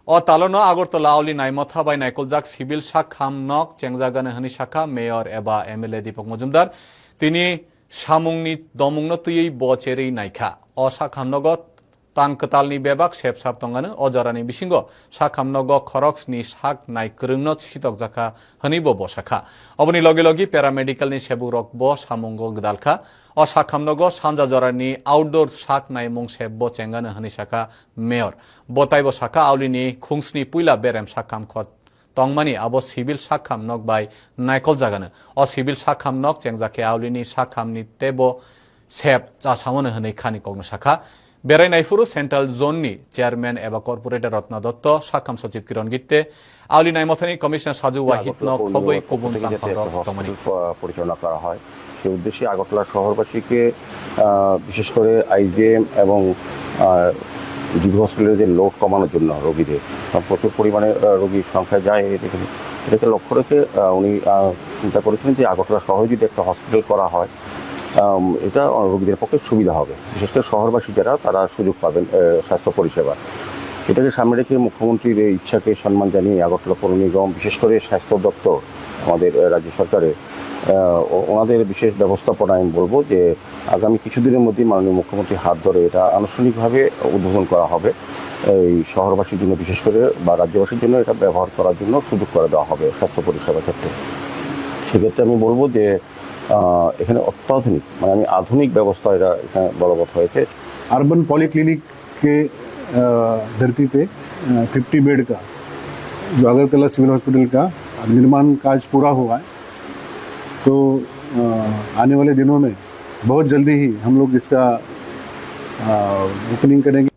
ও তালনো আগরতলা আউলি নাইমথা বাই নাইকলজাক সিভিল সাক্ষাম নক চেংজাগানে হানি শাখা মেয়র এবা এমএলএ দীপক মজুমদার তিনি সামুংনি দমুংনো তুই বচেরি নাইখা অ সাখামনগত তাংকতালনি বেবাক সেব সাবতঙ্গানো অজরানি বিসিঙ্গ সাখামনগ খরক্সনি শাক নাই ক্রুংনো সিতক জাখা হনিব বসাখা অবনি লগে লগে প্যারামেডিক্যালনি সেবু রকব সামুঙ্গ গদালখা অ সাখামনগ সানজা জরানি আউটডোর শাক নাই মুং সেব চেঙ্গানো হানি শাখা মেয়র বতাইব শাখা আউলিনি খুংসনি পুইলা বেরেম সাখাম খত তংমানি আবো সিভিল সাক্ষাম নক বাই নাইকল জাগানো অ সিভিল সাক্ষাম নক চেংজাকে আউলিনি সাক্ষামনি তেব সেব যা সামনে হনে খানি কগ্ন শাখা বেড়াইনাইফুরু সেন্ট্রাল জোননি চেয়ারম্যান এবা কর্পোরেটর রত্না দত্ত সাক্ষাম সচিব কিরণ গিত্তে আউলি নাইমথানি কমিশনার সাজু ওয়াহিদ ন খবই কুবুন পরিচালনা করা হয় সেই উদ্দেশ্যে আগরতলা শহরবাসীকে বিশেষ করে আইজিএম এবং জিবি হসপিটালের যে লোড কমানোর জন্য রোগীদের প্রচুর পরিমাণে রোগীর সংখ্যা যায় এটাকে লক্ষ্য রেখে উনি চিন্তা করেছিলেন যে আগরতলা শহরে যদি একটা হসপিটাল করা হয় এটা রোগীদের পক্ষে সুবিধা হবে, বিশেষ করে শহরবাসী যারা তারা সুযোগ পাবেন স্বাস্থ্য পরিষেবা। এটাকে সামনে রেখে মুখ্যমন্ত্রীর ইচ্ছাকে সম্মান জানিয়ে আগরতলা পৌর নিগম, বিশেষ করে স্বাস্থ্য দপ্তর আমাদের রাজ্য সরকারের ওনাদের বিশেষ ব্যবস্থাপনা আমি বলবো যে আগামী কিছুদিনের মধ্যেই মাননীয় মুখ্যমন্ত্রীর হাত ধরে এটা আনুষ্ঠানিকভাবে উদ্বোধন করা হবে। এই শহরবাসীর জন্য বিশেষ করে বা রাজ্যবাসীর জন্য এটা ব্যবহার করার জন্য সুযোগ করে দেওয়া হবে স্বাস্থ্য পরিষেবার ক্ষেত্রে। সেক্ষেত্রে আমি বলবো যে এখানে অত্যাধুনিক আমি আধুনিক ব্যবস্থা এটা এখানে বলবৎ হয়েছে। अर्बन पॉलीक्लिनिक के धरती पे 50 बेड का जो अगरतला सिविल हॉस्पिटल का निर्माण कार्य पूरा हुआ है, तो आने वाले दिनों में बहुत जल्दी ही हम लोग इसका ओपनिंग करेंगे।